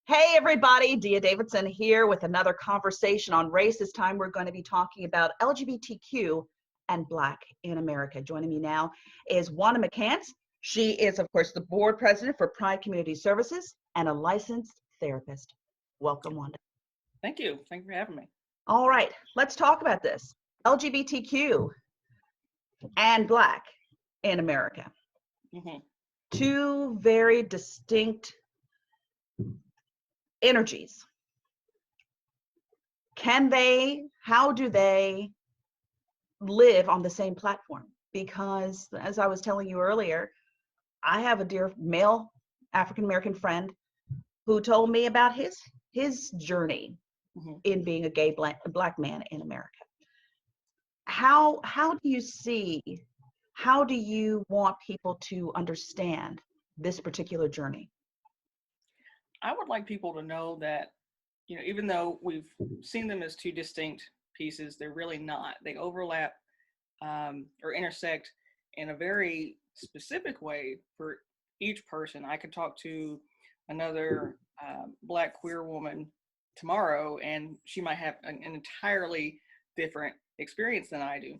Hey everybody, Dia Davidson here with another conversation on race. This time we're going to be talking about LGBTQ and Black in America. Joining me now is Wanda McCants. She is, of course, the board president for Pride Community Services and a licensed therapist. Welcome, Wanda. Thank you. Thank you for having me. All right, let's talk about this. LGBTQ and Black in America. Mm-hmm. Two very distinct energies. How do they live on the same platform? Because as I was telling you earlier, I have a dear male African-American friend who told me about his journey in being a gay black man in America. How do you want people to understand this particular journey? I would like people to know that, even though we've seen them as two distinct pieces, they're really not. They overlap or intersect in a very specific way for each person. I could talk to another Black queer woman tomorrow, and she might have an entirely different experience than I do.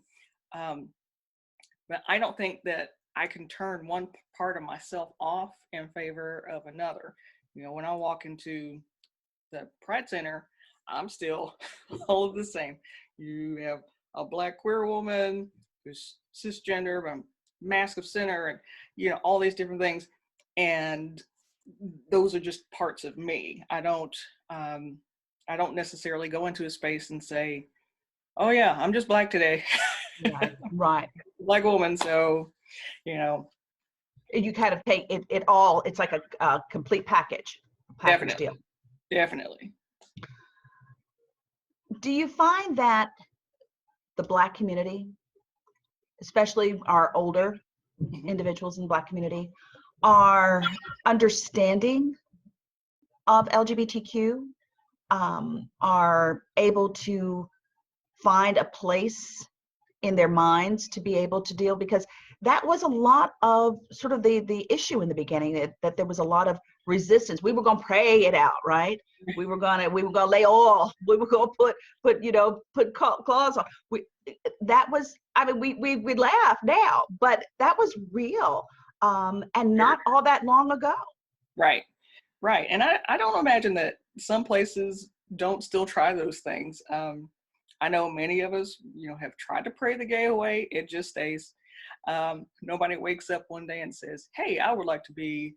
But I don't think that I can turn one part of myself off in favor of another. When I walk into the Pride Center, I'm still all of the same. You have a Black queer woman who's cisgender, a massive center, and all these different things. And those are just parts of me. I don't necessarily go into a space and say, "Oh yeah, I'm just Black today." Right. Black woman, so you kind of take it all. It's like a complete package deal. Definitely. Do you find that the Black community, especially our older individuals in the Black community, are understanding of LGBTQ, are able to find a place in their minds to be able to deal? Because that was a lot of sort of the issue in the beginning, that there was a lot of resistance. We were going to pray it out, right? We were going to lay oil. We were going to put claws on. We laugh now, but that was real, and not all that long ago. Right. And I don't imagine that some places don't still try those things. I know many of us, have tried to pray the gay away. It just stays. Nobody wakes up one day and says, "Hey, I would like to be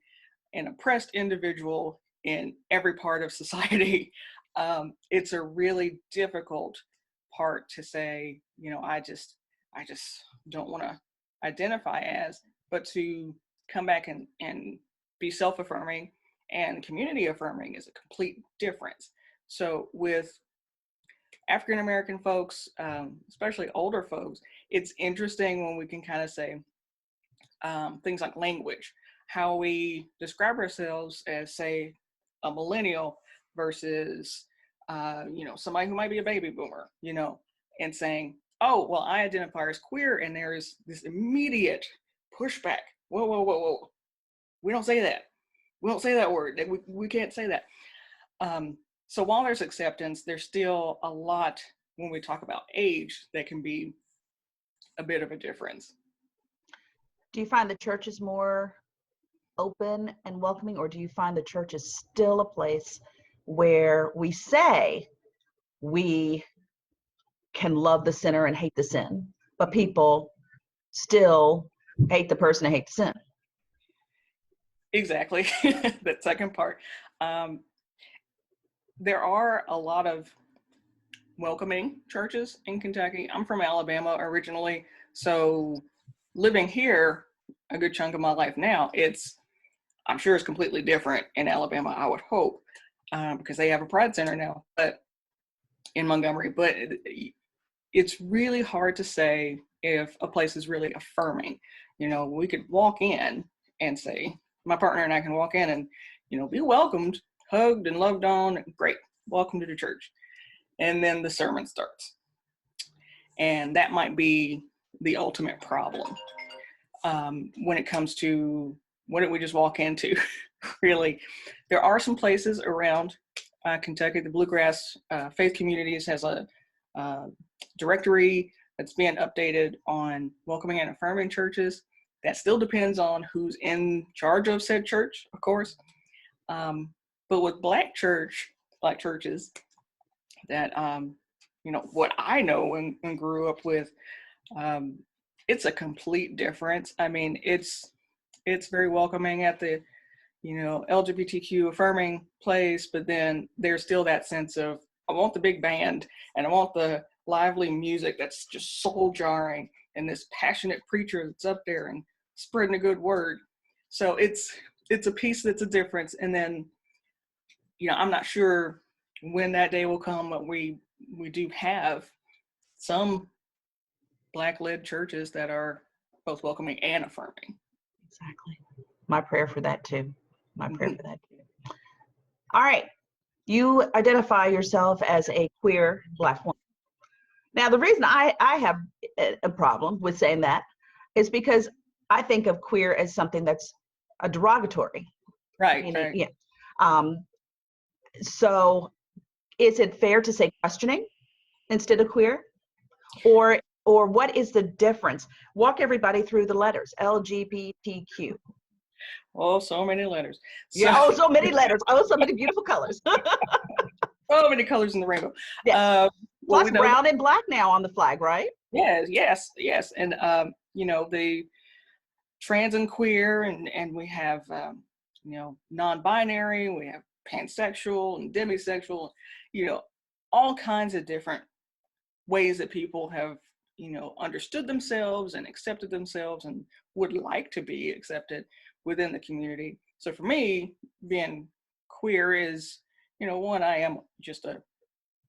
an oppressed individual in every part of society." It's a really difficult part to say, I just don't want to identify as, but to come back and be self-affirming and community affirming is a complete difference. So with African American folks, especially older folks, it's interesting when we can kind of say things like language, how we describe ourselves as, say, a millennial versus, somebody who might be a baby boomer, and saying, "Oh, well, I identify as queer," and there is this immediate pushback. Whoa. We don't say that. We don't say that word. We can't say that. So while there's acceptance, there's still a lot when we talk about age that can be a bit of a difference. Do you find the church is more open and welcoming, or do you find the church is still a place where we say we can love the sinner and hate the sin, but people still hate the person and hate the sin? Exactly. That second part. There are a lot of welcoming churches in Kentucky. I'm from Alabama originally, so living here a good chunk of my life now, I'm sure it's completely different in Alabama, I would hope, because they have a Pride Center now, but in Montgomery. But it's really hard to say if a place is really affirming. We could walk in and say, my partner and I can walk in and, be welcomed, hugged and loved on. Great. Welcome to the church. And then the sermon starts. And that might be the ultimate problem when it comes to what did we just walk into? Really, there are some places around Kentucky. The Bluegrass Faith Communities has a directory that's being updated on welcoming and affirming churches. That still depends on who's in charge of said church, of course. But with black churches that, what I know and grew up with, it's a complete difference. I mean, it's very welcoming at the, LGBTQ affirming place, but then there's still that sense of, I want the big band and I want the lively music that's just soul jarring and this passionate preacher that's up there and spreading a good word. So it's a piece that's a difference. And then, I'm not sure when that day will come, but we do have some Black-led churches that are both welcoming and affirming. Exactly. My prayer for that too. Mhm. All right. You identify yourself as a queer Black woman. Now, the reason I have a problem with saying that is because I think of queer as something that's a derogatory. Right, Meaning, right. yeah. So is it fair to say questioning instead of queer? Or what is the difference? Walk everybody through the letters. LGBTQ. Oh, so many letters. Yeah. Oh, so many letters. Oh, so many beautiful colors. So many colors in the rainbow. Yes. Well, Plus we know brown and black now on the flag, right? yes. And, the trans and queer, and we have, non-binary, we have pansexual and demisexual, all kinds of different ways that people have, understood themselves and accepted themselves and would like to be accepted within the community. So for me, being queer is, one, I am just a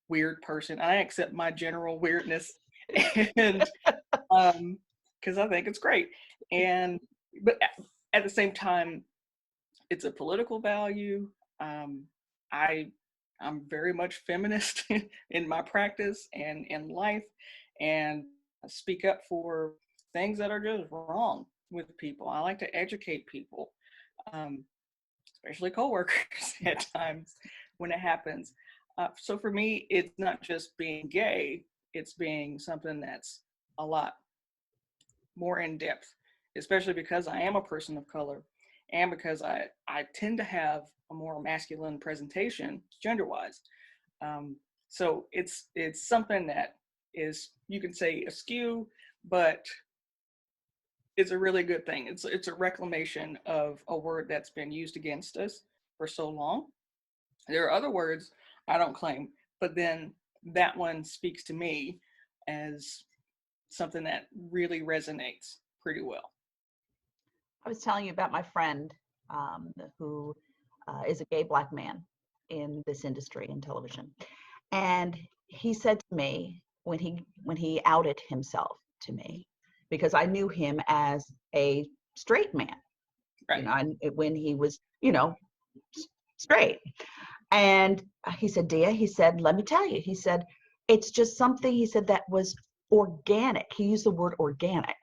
weird person. I accept my general weirdness, and because I think it's great. But at the same time, it's a political value. I'm very much feminist in my practice and in life, and I speak up for things that are just wrong with people. I like to educate people, um, especially coworkers at times when it happens. So for me, it's not just being gay; it's being something that's a lot more in depth, especially because I am a person of color and because I tend to have a more masculine presentation gender wise. So it's something that is, you can say, askew, but it's a really good thing. It's a reclamation of a word that's been used against us for so long. There are other words I don't claim, but then that one speaks to me as something that really resonates pretty well. I was telling you about my friend who is a gay Black man in this industry in television, and he said to me when he outed himself to me, because I knew him as a straight man, Right. when he was straight, and he said, Dia, he said, let me tell you, he said, it's just something, he said, that was organic. He used the word organic,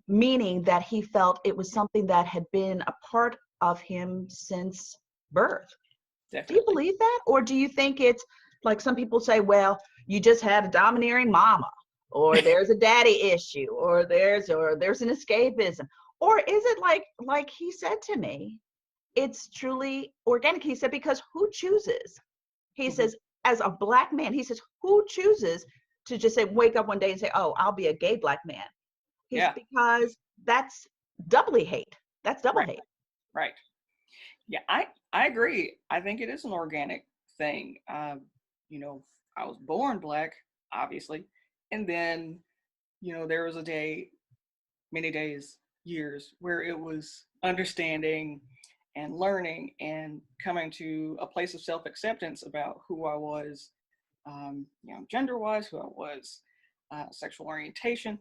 meaning that he felt it was something that had been a part of him since birth. Do you Definitely. believe that? Or do you think it's like some people say, well, you just had a domineering mama, or there's a daddy issue, or there's an escapism? Or is it like he said to me, it's truly organic? He said, because who chooses? He Mm-hmm. says, as a Black man, he says, who chooses to just say, wake up one day and say, oh, I'll be a gay Black man? He's Yeah. because that's doubly hate. That's double Right. hate. Right. Yeah. I agree. I think it is an organic thing. I was born Black, obviously, and then there was a day, many days, years where it was understanding and learning and coming to a place of self-acceptance about who I was, gender-wise, who I was, sexual orientation,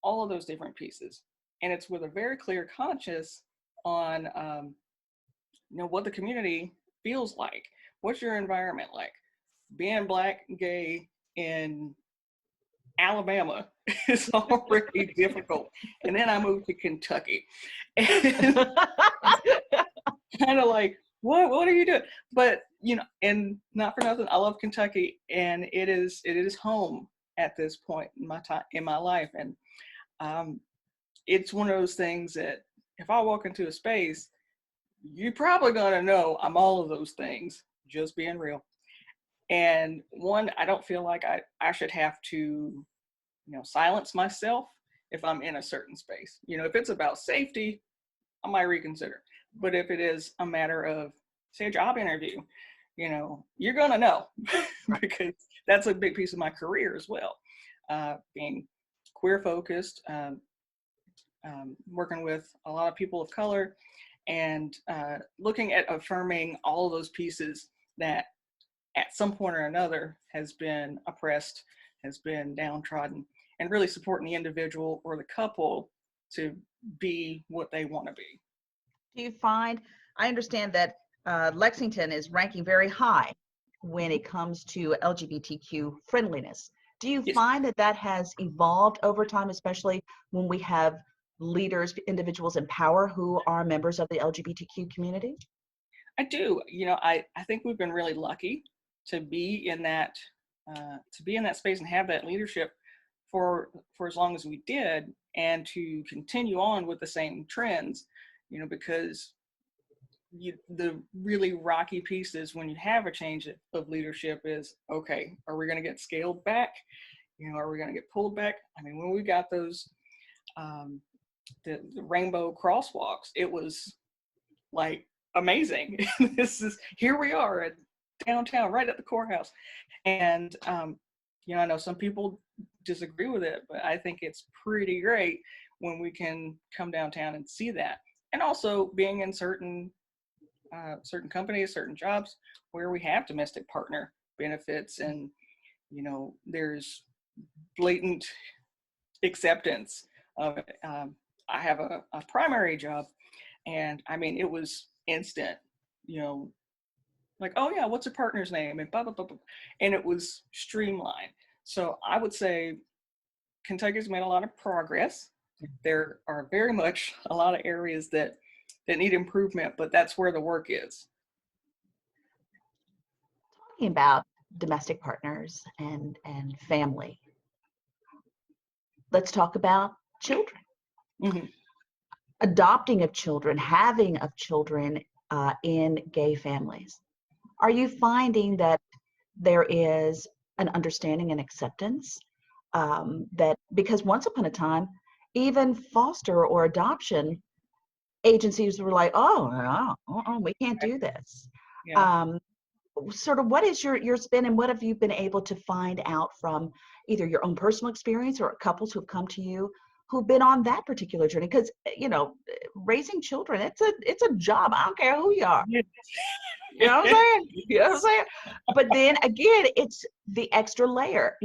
all of those different pieces. And it's with a very clear conscience on, what the community feels like. What's your environment like? Being Black, gay in Alabama is already difficult. And then I moved to Kentucky. And kind of like, what are you doing? But and not for nothing, I love Kentucky, and it is home at this point in my time in my life. And it's one of those things that if I walk into a space, you're probably gonna know I'm all of those things, just being real. And one, I don't feel like I should have to, silence myself if I'm in a certain space. If it's about safety, I might reconsider. But if it is a matter of, say, a job interview, you're gonna know because that's a big piece of my career as well. Being queer focused, working with a lot of people of color, and looking at affirming all of those pieces that at some point or another has been oppressed, has been downtrodden, and really supporting the individual or the couple to be what they want to be. Do you find, I understand that Lexington is ranking very high when it comes to LGBTQ friendliness. Do you Yes, find that that has evolved over time, especially when we have leaders, individuals in power who are members of the LGBTQ community? I do. I think we've been really lucky to be in that space and have that leadership for as long as we did, and to continue on with the same trends. Because the really rocky pieces when you have a change of leadership is, okay, are we going to get scaled back? Are we going to get pulled back? I mean, when we got those the rainbow crosswalks, it was like amazing. Here we are at downtown, right at the courthouse. And I know some people disagree with it, but I think it's pretty great when we can come downtown and see that. And also being in certain companies, certain jobs where we have domestic partner benefits, and there's blatant acceptance of it. I have a primary job, and I mean, it was instant, like, oh yeah, what's a partner's name, and blah, blah, blah, blah. And it was streamlined. So I would say Kentucky's made a lot of progress. There are very much a lot of areas that need improvement, but that's where the work is. Talking about domestic partners and family, let's talk about children. Mm-hmm. Adopting of children, having of children in gay families. Are you finding that there is an understanding and acceptance that, because once upon a time, even foster or adoption agencies were like, oh, no, we can't do this. Yeah. Sort of, what is your spin, and what have you been able to find out from either your own personal experience or couples who've come to you who've been on that particular journey? Because raising children, it's a job. I don't care who you are. You know what I'm saying? You know what I'm saying? But then again, it's the extra layer.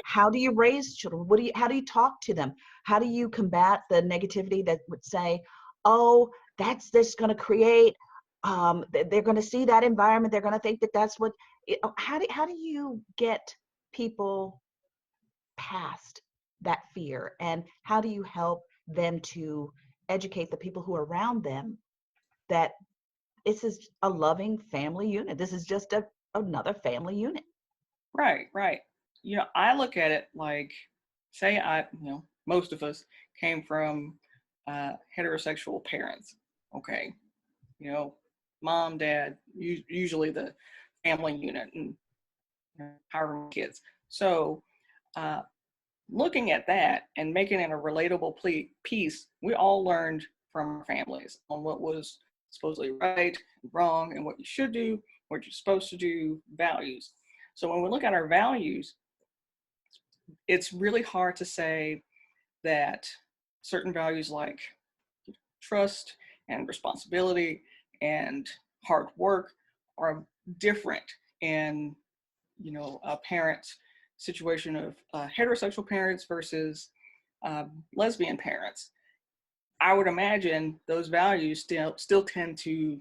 How do you raise children? How do you talk to them? How do you combat the negativity that would say, oh, that's this going to create, they're going to see that environment, they're going to think that that's what, how do you get people past that fear, and how do you help them to educate the people who are around them that this is a loving family unit, this is just another family unit? Right. I look at it like, say most of us came from heterosexual parents. Okay. Mom, dad, usually the family unit, and however many kids. So looking at that and making it a relatable piece, we all learned from our families on what was supposedly right, wrong, and what you should do, what you're supposed to do, values. So when we look at our values, it's really hard to say that certain values like trust and responsibility and hard work are different in a parent's situation of heterosexual parents versus lesbian parents. I would imagine those values still tend to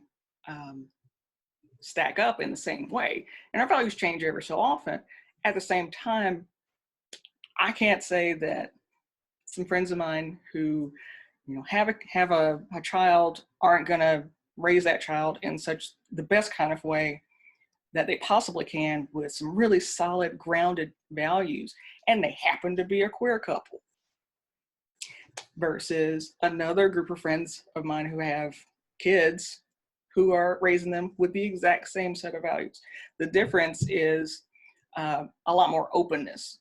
stack up in the same way, and our values change every so often. At the same time, I can't say that some friends of mine who, have a child aren't going to raise that child in such the best kind of way that they possibly can with some really solid, grounded values, and they happen to be a queer couple. Versus another group of friends of mine who have kids who are raising them with the exact same set of values. The difference is a lot more openness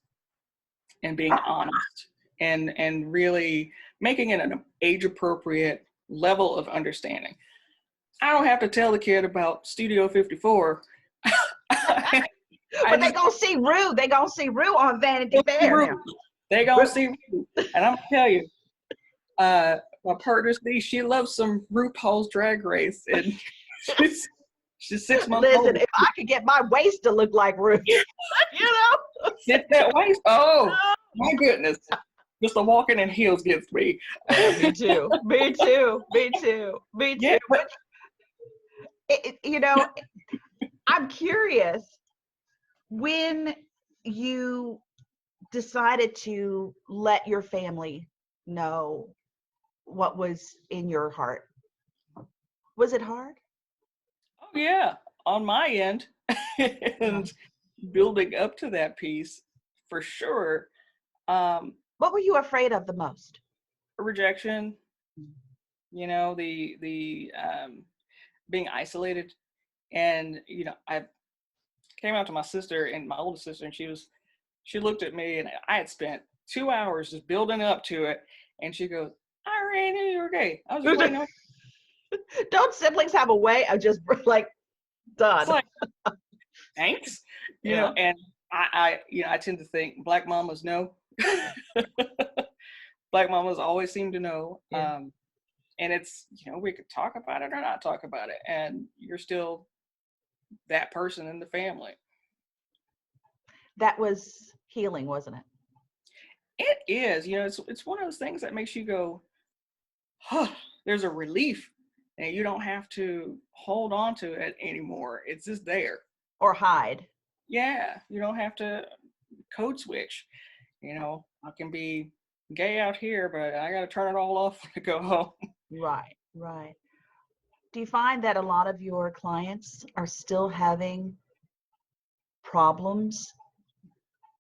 and being honest and really making it an age-appropriate level of understanding. I don't have to tell the kid about Studio 54. But they gonna see Rue. They gonna see Rue on Vanity Fair now. They gonna see Rue. And I'm gonna tell you, my partner Steve, she loves some RuPaul's Drag Race, and she's 6 months old. Listen, if I could get my waist to look like Rue, Sit that waist. Oh my goodness. Just the walking in heels gets me. Me too. Me too. Me too. Me too. Yeah, but I'm curious, when you decided to let your family know what was in your heart, was it hard? oh yeah, on my end, and building up to that piece, for sure. What were you afraid of the most? Rejection, the being isolated. And I came out to my sister, and my oldest sister, and she looked at me, and I had spent 2 hours just building up to it, and she goes, I already knew you were gay. I was just waiting on. Don't siblings have a way of just like done? It's like, thanks. Yeah. And I tend to think Black mamas know. Black mamas always seem to know. Yeah. And it's, we could talk about it or not talk about it, and you're still that person in the family. That was healing, wasn't it? It is, it's one of those things that makes you go, huh, there's a relief, and you don't have to hold on to it anymore. It's just there. Or hide. Yeah, you don't have to code switch. I can be gay out here, but I got to turn it all off when I go home. Right, right. Do you find that a lot of your clients are still having problems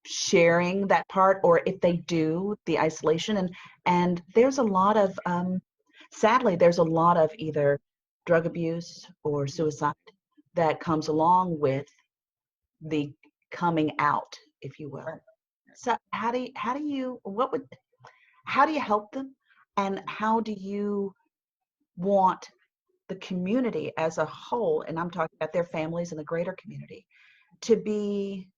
sharing that part, or if they do, the isolation? And there's a lot of sadly, there's a lot of either drug abuse or suicide that comes along with the coming out, if you will. So how do you help them, and how do you want the community as a whole, and I'm talking about their families and the greater community, to be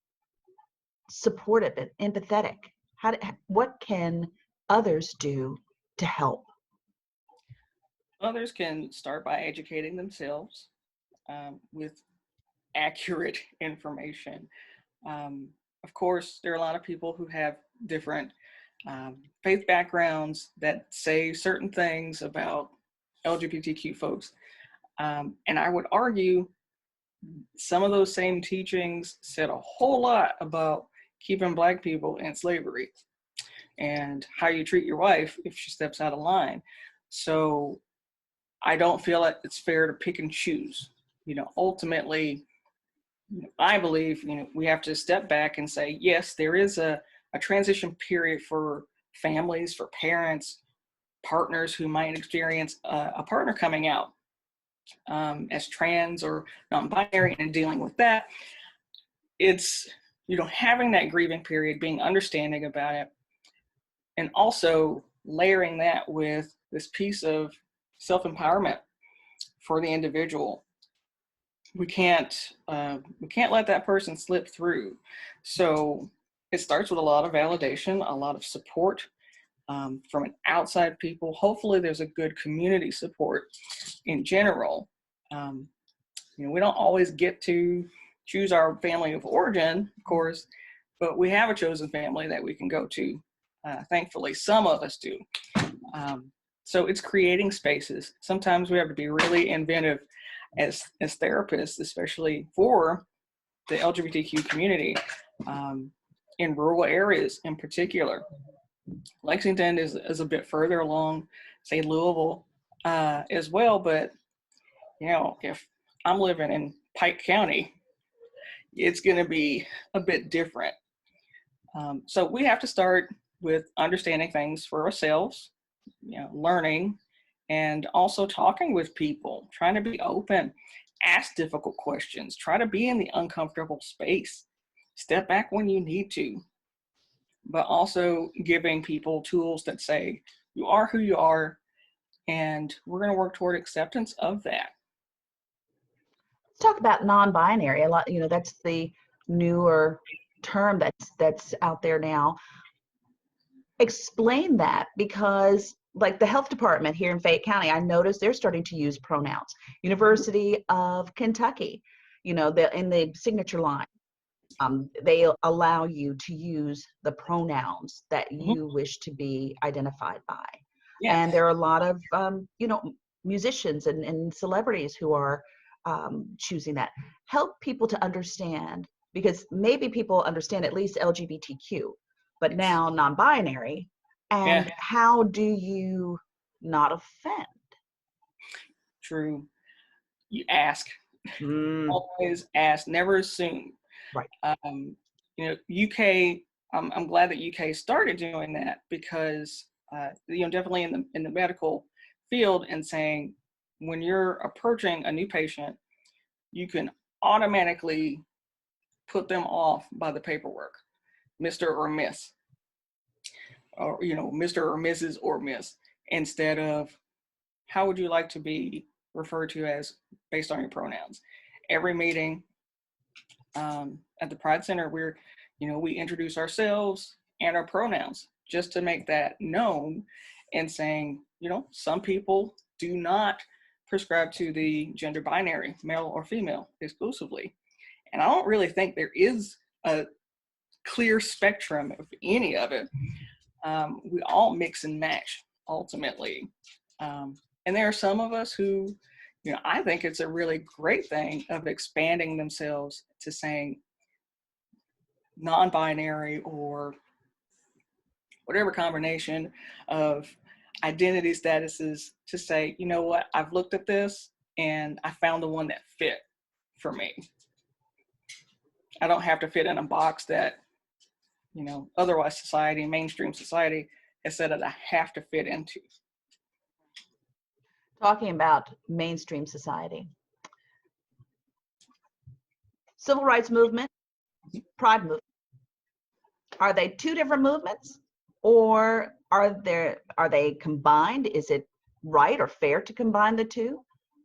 supportive and empathetic? What can others do to help? Others can start by educating themselves with accurate information. Of course, there are a lot of people who have different faith backgrounds that say certain things about LGBTQ folks. And I would argue some of those same teachings said a whole lot about keeping Black people in slavery and how you treat your wife if she steps out of line. So I don't feel like it's fair to pick and choose. Ultimately, I believe, we have to step back and say, yes, there is a transition period for families, for parents, partners who might experience a partner coming out as trans or non-binary, and dealing with that. It's, having that grieving period, being understanding about it, and also layering that with this piece of self-empowerment for the individual. We can't let that person slip through. So it starts with a lot of validation, a lot of support from an outside people. Hopefully there's a good community support in general. We don't always get to choose our family of origin, of course, but we have a chosen family that we can go to. Thankfully, some of us do. So it's creating spaces. Sometimes we have to be really inventive as therapists, especially for the LGBTQ community. in rural areas in particular. Lexington is a bit further along, say Louisville as well, but if I'm living in Pike County, it's going to be a bit different. So we have to start with understanding things for ourselves, learning, and also talking with people, trying to be open, ask difficult questions, try to be in the uncomfortable space, step back when you need to, but also giving people tools that say, you are who you are, and we're going to work toward acceptance of that. Let's talk about non-binary. A lot, that's the newer term that's out there now. Explain that, because like the health department here in Fayette County, I noticed they're starting to use pronouns. University of Kentucky, in the signature line, they allow you to use the pronouns that you wish to be identified by. Yeah. And there are a lot of musicians and celebrities who are choosing that. Help people to understand, because maybe people understand at least LGBTQ, but now non-binary. And how do you not offend? True. You ask. Always ask, never assume. Right. UK, I'm glad that UK started doing that, because definitely in the medical field, and saying when you're approaching a new patient, you can automatically put them off by the paperwork, Mr. or Miss, or Mr. or Mrs. or Miss, instead of how would you like to be referred to as based on your pronouns. Every meeting at the Pride Center, we introduce ourselves and our pronouns, just to make that known, and saying, some people do not prescribe to the gender binary, male or female exclusively. And I don't really think there is a clear spectrum of any of it. We all mix and match ultimately. And there are some of us who, I think it's a really great thing of expanding themselves to saying non-binary, or whatever combination of identity statuses, to say, you know what, I've looked at this and I found the one that fit for me. I don't have to fit in a box that, otherwise society, mainstream society, has said that I have to fit into. Talking about mainstream society, civil rights movement, pride movement, are they two different movements, or are they combined? Is it right or fair to combine the two?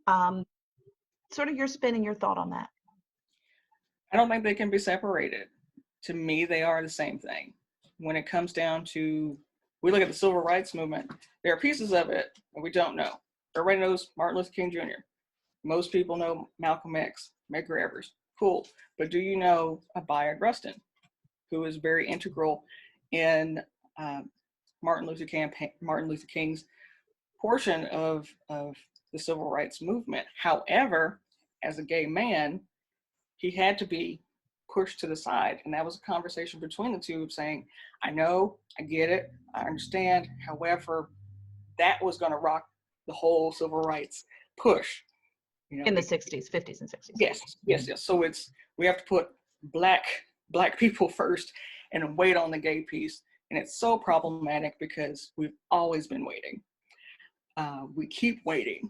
Sort of your spin and your thought on that. I don't think they can be separated. To me, they are the same thing. When it comes down to, we look at the civil rights movement, there are pieces of it that we don't know. Everybody knows Martin Luther King Jr. Most people know Malcolm X, Medgar Evers. Cool. But do you know Abiod Rustin, who is very integral in Martin Luther King's portion of the civil rights movement? However, as a gay man, he had to be pushed to the side. And that was a conversation between the two of saying, I know, I get it, I understand. However, that was going to rock the whole civil rights push. In the 60s, 50s, and 60s. Yes. So we have to put black people first and wait on the gay piece. And it's so problematic because we've always been waiting. We keep waiting.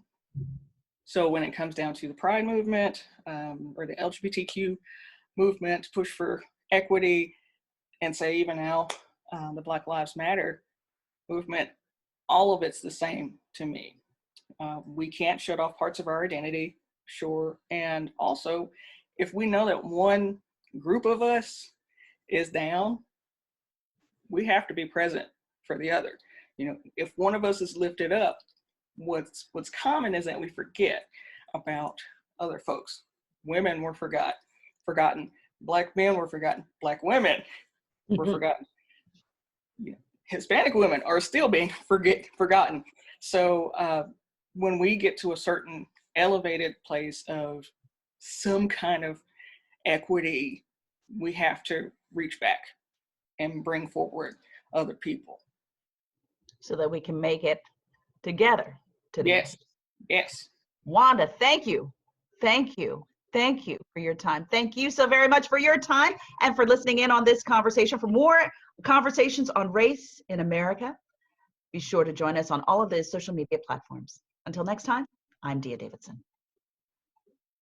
So when it comes down to the Pride movement, or the LGBTQ movement, push for equity, and say even now the Black Lives Matter movement, all of it's the same to me. We can't shut off parts of our identity, sure. And also, if we know that one group of us is down, we have to be present for the other. If one of us is lifted up, what's common is that we forget about other folks. Women were forgotten. Black men were forgotten. Black women were forgotten. Hispanic women are still being forgotten. So when we get to a certain elevated place of some kind of equity, we have to reach back and bring forward other people. So that we can make it together to the Yes. end. Yes. Wanda, thank you. Thank you. Thank you for your time. Thank you so very much for your time and for listening in on this conversation. For more conversations on race in America, be sure to join us on all of the social media platforms. Until next time, I'm Dia Davidson.